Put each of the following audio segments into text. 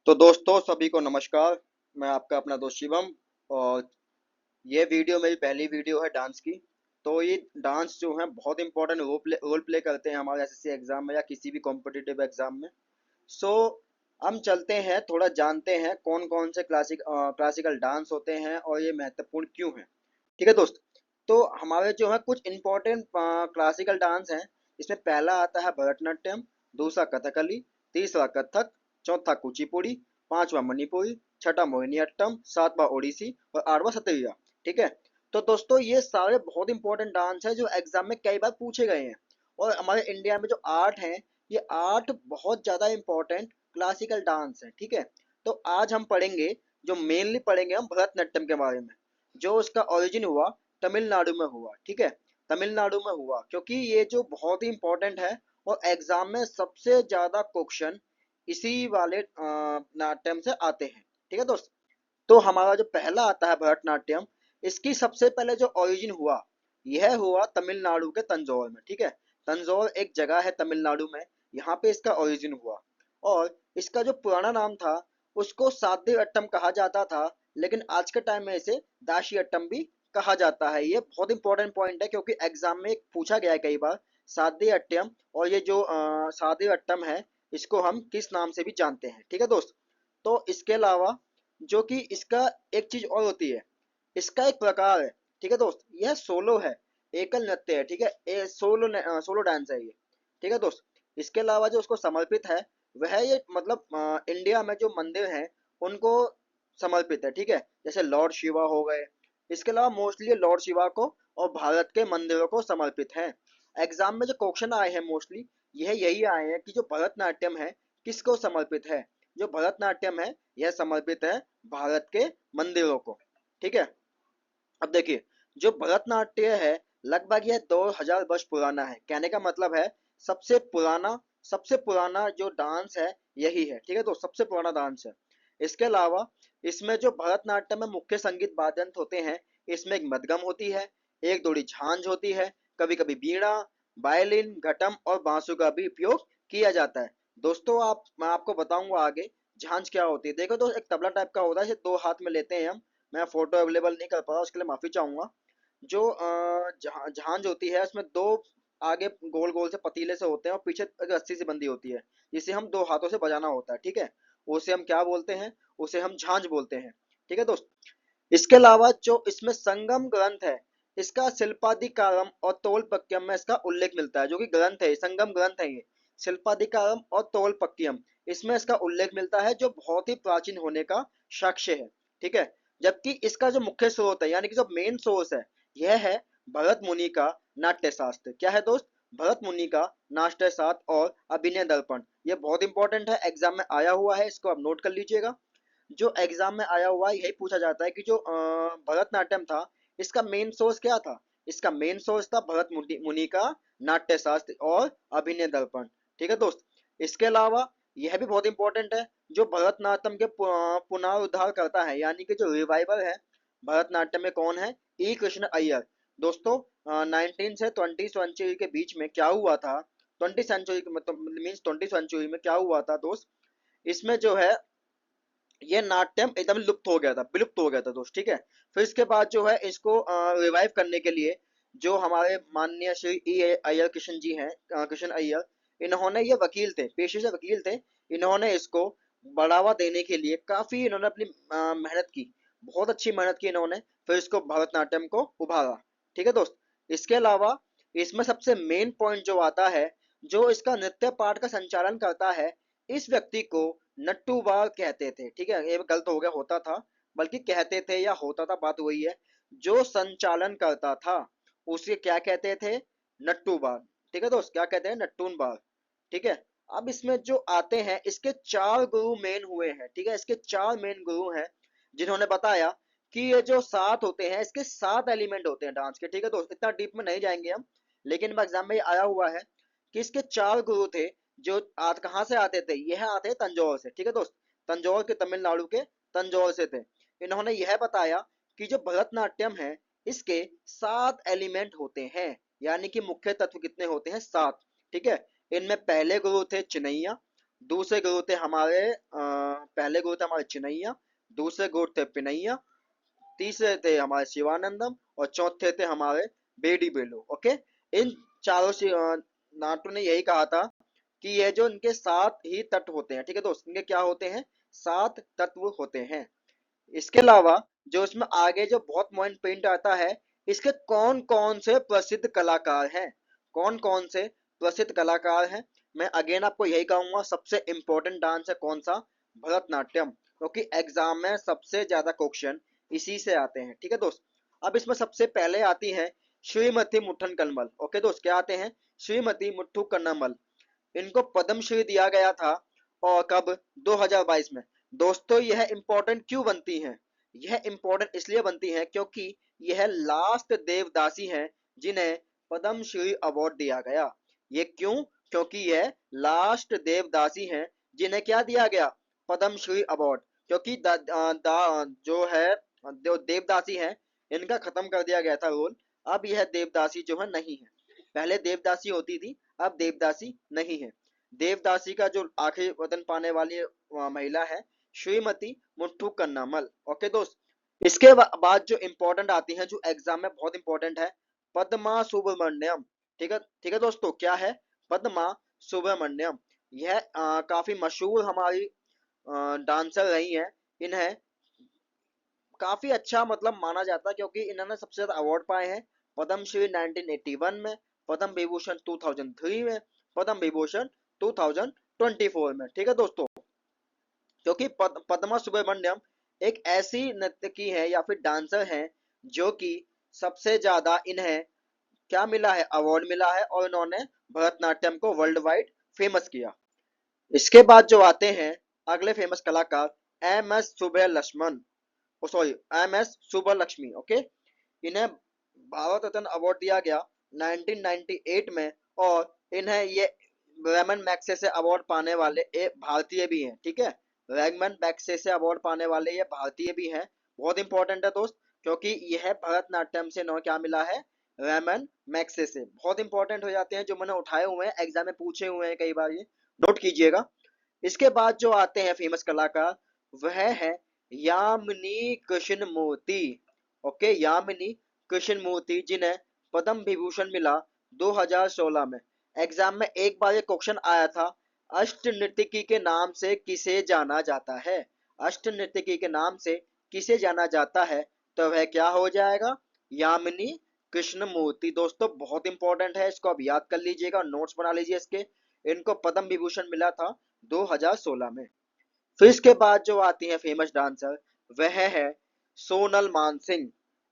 तो दोस्तों सभी को नमस्कार। मैं आपका अपना दोस्त शिवम। और ये वीडियो मेरी पहली वीडियो है डांस की। तो ये डांस जो है बहुत इंपॉर्टेंट रोल प्ले करते हैं हमारे एसएससी एग्जाम में या किसी भी कॉम्पिटिटिव एग्जाम में। सो हम चलते हैं, थोड़ा जानते हैं कौन कौन से क्लासिकल डांस होते हैं और ये महत्वपूर्ण क्यों है। ठीक है दोस्त। तो हमारे जो है कुछ इंपॉर्टेंट क्लासिकल डांस हैं। इसमें पहला आता है भरतनाट्यम, दूसरा कथकली, तीसरा कथक, चौथा कुचिपुड़ी, पांचवा मणिपुरी, छठा मोहिनीअट्टम, सातवां ओडिसी और आठवां सत्रिया। ठीक है। तो दोस्तों ये सारे बहुत इंपॉर्टेंट डांस है जो एग्जाम में कई बार पूछे गए हैं। और हमारे इंडिया में जो आर्ट है, ये आर्ट बहुत ज्यादा इंपॉर्टेंट क्लासिकल डांस है। ठीक है। तो आज हम पढ़ेंगे, जो मेनली पढ़ेंगे हम भरतनाट्यम के बारे में। जो उसका ओरिजिन हुआ तमिलनाडु में हुआ। ठीक है। तमिलनाडु में हुआ क्योंकि ये जो बहुत ही इंपॉर्टेंट है और एग्जाम में सबसे ज्यादा क्वेश्चन इसी वाले नाट्यम से आते हैं। ठीक है दोस्त। तो हमारा जो पहला आता है भरतनाट्यम, इसकी सबसे पहले जो ओरिजिन हुआ, यह हुआ तमिलनाडु के तंजौर में। ठीक है। तंजौर एक जगह है तमिलनाडु में, यहाँ पे इसका ओरिजिन हुआ। और इसका जो पुराना नाम था उसको सादे अट्टम कहा जाता था, लेकिन आज के टाइम में इसे दाशी अट्टम भी कहा जाता है। ये बहुत इंपॉर्टेंट पॉइंट है क्योंकि एग्जाम में पूछा गया है कई बार सादे अट्टम। और ये जो सादे अट्टम है, इसको हम किस नाम से भी जानते हैं। ठीक है दोस्त। तो इसके अलावा जो कि इसका एक चीज और होती है, इसका एक प्रकार है। ठीक है दोस्त। यह सोलो है, एकल नृत्य है। ठीक है। सोलो डांस है ये। ठीक है दोस्त। इसके अलावा जो उसको समर्पित है, वह ये मतलब इंडिया में जो मंदिर हैं उनको समर्पित है। ठीक है। जैसे लॉर्ड शिवा हो गए। इसके अलावा मोस्टली लॉर्ड शिवा को और भारत के मंदिरों को समर्पित है। एग्जाम में जो क्वेश्चन आए हैं मोस्टली यह यही आए हैं कि जो भरतनाट्यम है किसको समर्पित है। जो भरतनाट्यम है यह समर्पित है भारत के मंदिरों को। ठीक है। अब देखिए, जो भरतनाट्य है लगभग यह 2000 वर्ष पुराना है। कहने का मतलब है सबसे पुराना जो डांस है यही है। ठीक है। तो सबसे पुराना डांस है। इसके अलावा इसमें जो भरतनाट्यम में मुख्य संगीत वाद्यंत्र होते हैं, इसमें एक मदगम होती है, एक थोड़ी झांझ होती है, कभी कभी बीड़ा, वायलिन, घटम और बांसुरी का भी उपयोग किया जाता है। दोस्तों मैं आपको बताऊंगा आगे झांझ क्या होती है। देखो तो एक तबला टाइप का होता है, इसे दो हाथ में लेते हैं हम। मैं फोटो अवेलेबल नहीं कर पा रहा, उसके लिए माफी चाहूंगा। जो झांझ होती है उसमें दो आगे गोल गोल से पतीले से होते हैं और पीछे एक रस्सी से बंधी होती है, जिसे हम दो हाथों से बजाना होता है। ठीक है। उसे हम क्या बोलते हैं, उसे हम झांझ बोलते हैं। ठीक है दोस्त। इसके अलावा जो इसमें संगम ग्रंथ है, इसका शिल्पाधिकारम और तोलपक्यम में इसका उल्लेख मिलता है। जो कि ग्रंथ है, संगम ग्रंथ है ये, शिल्पाधिकारम और तोलपक्यम, इसमें इसका उल्लेख मिलता है जो बहुत ही प्राचीन होने का साक्ष्य है। ठीक है। जबकि इसका जो मुख्य स्रोत है यानी कि जो मेन सोर्स है, यह है भरत मुनि का नाट्य शास्त्र। क्या है दोस्त? भरत मुनि का नाट्य शास्त्र और अभिनय दर्पण। ये बहुत इंपॉर्टेंट है, एग्जाम में आया हुआ है, इसको आप नोट कर लीजिएगा। जो एग्जाम में आया हुआ है यही पूछा जाता है कि जो भरतनाट्यम था, इसका मेन सोर्स क्या था। इसका मेन सोर्स था भरत मुनि मुनि का नाट्य शास्त्र और अभिनय दर्पण। ठीक है दोस्त। इसके अलावा यह भी बहुत इंपॉर्टेंट है, जो भरतनाट्यम के पुनरुद्धार करता है यानी कि जो रिवाइवल है भरतनाट्यम में, कौन है? ई कृष्ण अय्यर। दोस्तों 19 से 20 सेंचुरी के बीच में क्या हुआ था, 20 सेंचुरी मतलब मीन्स 20 सेंचुरी में क्या हुआ था दोस्त, इसमें जो है ये नाट्यम एकदम विलुप्त हो गया था दोस्त। ठीक है। फिर इसके बाद जो है इसको रिवाइव करने के लिए जो हमारे माननीय श्री ई अय्यर कृष्ण जी हैं, कृष्ण अय्यर, इन्होंने, ये वकील थे, पेशे से वकील थे। इन्होंने इसको बढ़ावा देने के लिए काफी इन्होंने अपनी मेहनत की, बहुत अच्छी मेहनत की इन्होंने। फिर इसको भरतनाट्यम को उभारा। ठीक है दोस्त। इसके अलावा इसमें सबसे मेन पॉइंट जो आता है, जो इसका नृत्य पाठ का संचालन करता है, इस व्यक्ति को नट्टूबार कहते थे। ठीक है। ये गलत हो गया, होता था, बल्कि कहते थे या होता था, बात वही है। जो संचालन करता था उसे क्या कहते थे? नट्टूबार। ठीक है दोस्त। क्या कहते हैं? नट्टून बार। ठीक है। अब इसमें जो आते हैं, इसके चार गुरु मेन हुए हैं। ठीक है। इसके चार मेन गुरु हैं जिन्होंने बताया कि ये जो सात होते हैं, इसके सात एलिमेंट होते हैं डांस के। ठीक है दोस्त। इतना डीप में नहीं जाएंगे हम, लेकिन एग्जाम में आया हुआ है कि इसके चार गुरु थे। जो कहाँ से आते थे? यह आते हैं तंजौर से। ठीक है दोस्त। तंजौर के, तमिलनाडु के तंजौर से थे। इन्होंने यह बताया कि जो भरतनाट्यम है, इसके सात एलिमेंट होते हैं, यानी कि मुख्य तत्व कितने होते हैं? सात। ठीक है। इनमें पहले गुरु थे चिनैया, दूसरे गुरु थे हमारे पहले गुरु थे हमारे चिन्नैया, दूसरे गुरु थे पिनैया, तीसरे थे हमारे शिवानंदम और चौथे थे हमारे बेडी बेलू। ओके, इन चारों नाटू ने यही कहा था कि ये जो इनके सात ही तत्व होते हैं, ठीक है दोस्त, इनके क्या होते हैं, सात तत्व होते हैं। इसके अलावा जो इसमें आगे जो बहुत पॉइंट पेंट आता है, इसके कौन कौन से प्रसिद्ध कलाकार हैं, कौन कौन से प्रसिद्ध कलाकार हैं। मैं अगेन आपको यही कहूंगा, सबसे इंपॉर्टेंट डांस है कौन सा, भरतनाट्यम, क्योंकि एग्जाम में सबसे ज्यादा क्वेश्चन इसी से आते हैं। ठीक है दोस्त, अब इसमें सबसे पहले आती है श्रीमती मुट्ठन कलमल। ओके दोस्त, क्या आते हैं, श्रीमती मुट्ठू कन्नमल। इनको पद्मश्री दिया गया था, और कब, 2022 में। दोस्तों यह इंपॉर्टेंट क्यों बनती हैं, यह इंपॉर्टेंट इसलिए बनती हैं क्योंकि यह लास्ट देवदासी हैं जिन्हें पद्मश्री अवार्ड दिया गया। ये क्यों, क्योंकि यह लास्ट देवदासी हैं जिन्हें क्या दिया गया, पद्मश्री अवार्ड। क्योंकि जो है, जो देवदासी हैं, इनका खत्म कर दिया गया था रोल। अब यह देवदासी जो है नहीं है, पहले देवदासी होती थी, अब देवदासी नहीं है। देवदासी का जो आखिरी वतन पाने वाली महिला है श्रीमती मुट्ठू कन्नामल। ओके दोस्त, इसके बाद जो इंपॉर्टेंट आती है, जो एग्जाम में बहुत इंपॉर्टेंट है, पद्मा सुब्रमण्यम। ठीक है दोस्तों, क्या है, पद्मा सुब्रमण्यम। यह काफी मशहूर हमारी डांसर रही हैं। इन्हें काफी अच्छा मतलब माना जाता है, क्योंकि इन्होंने सबसे ज्यादा अवार्ड पाए हैं, पद्मश्री 1981 में, पद्म विभूषण 2003 में, पद्म विभूषण 2024 में। ठीक है दोस्तों, क्योंकि पद्मा सुब्रमण्यम एक ऐसी नर्तकी है या फिर डांसर है जो कि सबसे ज्यादा इन्हें क्या मिला है, अवार्ड मिला है, और इन्होंने भरतनाट्यम को वर्ल्ड वाइड फेमस किया। इसके बाद जो आते हैं अगले फेमस कलाकार, M S Subba Lakshman, sorry, M S Subba Lakshmi. Okay, इन्हें भारत रत्न अवार्ड दिया गया 1998 में, और इन्हें ये रेमन मैग्सेसे अवार्ड पाने वाले एक भारतीय भी हैं। ठीक है, रेमन मैग्सेसे अवार्ड पाने वाले ये भारतीय भी हैं। बहुत इंपॉर्टेंट है दोस्त, क्योंकि यह भरतनाट्यम से नौ क्या मिला है, रेमन मैग्सेसे। बहुत इंपॉर्टेंट हो जाते हैं, जो मैंने उठाए हुए हैं, एग्जाम में पूछे हुए हैं कई बार, ये नोट कीजिएगा। इसके बाद जो आते हैं फेमस कलाकार, वह है यामिनी कृष्णमूर्ति। ओके, यामिनी कृष्णमूर्ति, जिन्हें पद्म विभूषण मिला 2016 में। एग्जाम में एक बार ये क्वेश्चन आया था, अष्ट नर्तकी के नाम से किसे जाना जाता है, अष्ट नर्तकी के नाम से किसे जाना जाता है, तो वह क्या हो जाएगा, यामिनी कृष्णमूर्ति। दोस्तों बहुत इंपॉर्टेंट है, इसको आप याद कर लीजिएगा, नोट्स बना लीजिए इसके। इनको पद्म विभूषण मिला था 2016 में। फिर इसके बाद जो आती है फेमस डांसर, वह है सोनल मानसिंह।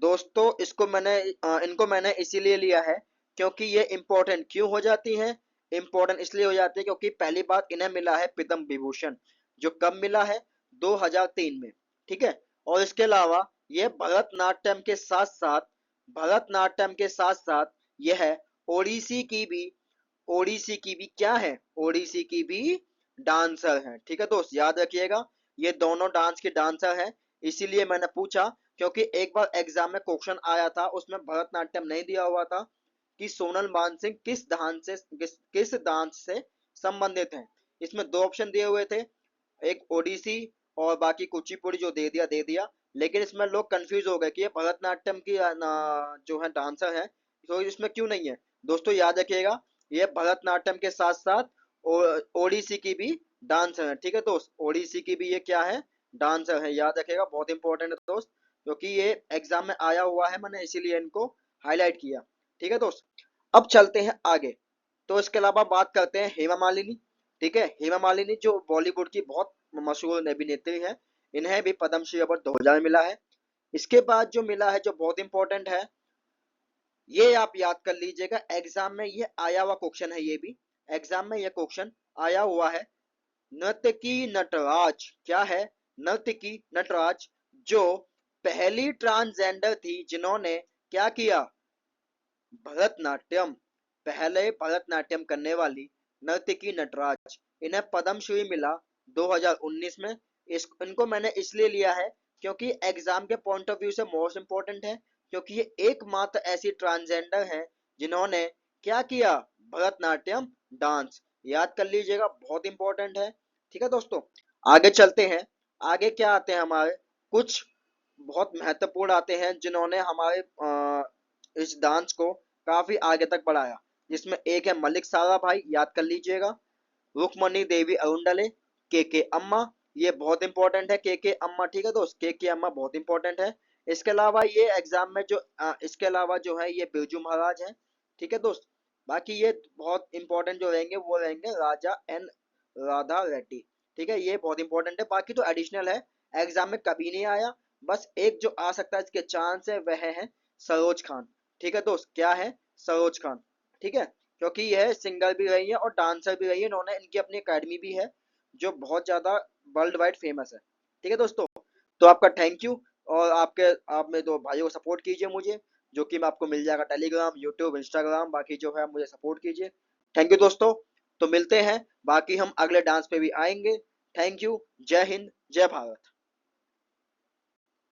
दोस्तों इनको मैंने इसीलिए लिया है क्योंकि ये इंपॉर्टेंट क्यों हो जाती हैं, इंपॉर्टेंट इसलिए हो जाती है क्योंकि पहली बात इन्हें मिला है पद्म विभूषण, जो कब मिला है, 2003 में। ठीक है, और इसके अलावा ये भरतनाट्यम के साथ साथ यह ओडिसी की भी ओडिसी की भी क्या है, ओडिसी की भी डांसर हैं। ठीक है दोस्त, याद रखिएगा, ये दोनों डांस के डांसर हैं। इसीलिए मैंने पूछा, क्योंकि एक बार एग्जाम में क्वेश्चन आया था, उसमें भरतनाट्यम नहीं दिया हुआ था कि सोनल मानसिंह किस डांस से संबंधित हैं। इसमें दो ऑप्शन दिए हुए थे, एक ओडिसी और बाकी कुचिपुड़ी, जो दे दिया। लेकिन इसमें लोग कंफ्यूज हो गए कि ये भरतनाट्यम की जो है डांसर है, तो इसमें क्यों नहीं है। दोस्तों याद रखिएगा, ये भरतनाट्यम के साथ साथ ओडिसी की भी डांसर है। ठीक है दोस्त, ओडिसी की भी ये क्या है, डांसर है, याद रखिएगा, बहुत इंपॉर्टेंट है दोस्त, क्योंकि ये एग्जाम में आया हुआ है, मैंने इसीलिए इनको हाईलाइट किया। ठीक है दोस्त, अब चलते हैं आगे। तो इसके अलावा बात करते हैं हेमा मालिनी। ठीक है, हेमा मालिनी जो बॉलीवुड की बहुत मशहूर अभिनेत्री है, इन्हें भी पद्मश्री अवार्ड 2000 में मिला है। इसके बाद जो मिला है, जो बहुत इंपॉर्टेंट है, ये आप याद कर लीजिएगा, एग्जाम में ये आया हुआ क्वेश्चन है, ये भी एग्जाम में ये क्वेश्चन आया हुआ है। नर्तकी नटराज, क्या है, नर्तकी नटराज, जो पहली ट्रांसजेंडर थी जिन्होंने क्या किया, भरतनाट्यम, पहले भरतनाट्यम करने वाली नर्तकी नटराज, इन्हें पद्मश्री मिला 2019 में। इनको मैंने इसलिए लिया है क्योंकि एग्जाम के पॉइंट ऑफ व्यू से मोस्ट इंपॉर्टेंट है, क्योंकि ये एकमात्र ऐसी ट्रांसजेंडर है जिन्होंने क्या किया, भरतनाट्यम डांस। याद कर लीजिएगा, बहुत इंपॉर्टेंट है। ठीक है दोस्तों, आगे चलते हैं। आगे क्या आते हैं हमारे, कुछ बहुत महत्वपूर्ण आते हैं जिन्होंने हमारे इस डांस को काफी आगे तक बढ़ाया, जिसमें एक है मलिक सारा भाई, याद कर लीजिएगा। रुक्मणी देवी अरुंडले, के अम्मा, ये बहुत इंपॉर्टेंट है, के अम्मा। ठीक है दोस्त, के अम्मा बहुत इंपॉर्टेंट है। इसके अलावा ये एग्जाम में जो इसके अलावा जो है ये बिरजू महाराज हैं। ठीक है दोस्त, बाकी ये बहुत इंपॉर्टेंट जो रहेंगे वो रहेंगे राजा एन राधा रेड्डी। ठीक है, ये बहुत इंपॉर्टेंट है, बाकी तो एडिशनल है, एग्जाम में कभी नहीं आया। बस एक जो आ सकता है इसके चांस है वह है सरोज खान। ठीक है दोस्त, क्या है, सरोज खान। ठीक है, क्योंकि यह सिंगर भी रही है और डांसर भी रही है, इन्होंने इनकी अपनी एकेडमी भी है जो बहुत ज्यादा वर्ल्ड वाइड फेमस है। ठीक है दोस्तों, तो आपका थैंक यू। और आप मेरे दो भाइयों को सपोर्ट कीजिए मुझे, जो कि मैं आपको मिल जाएगा टेलीग्राम, यूट्यूब, इंस्टाग्राम, बाकी जो है आप मुझे सपोर्ट कीजिए। थैंक यू दोस्तों, तो मिलते हैं, बाकी हम अगले डांस पे भी आएंगे। थैंक यू, जय हिंद, जय भारत।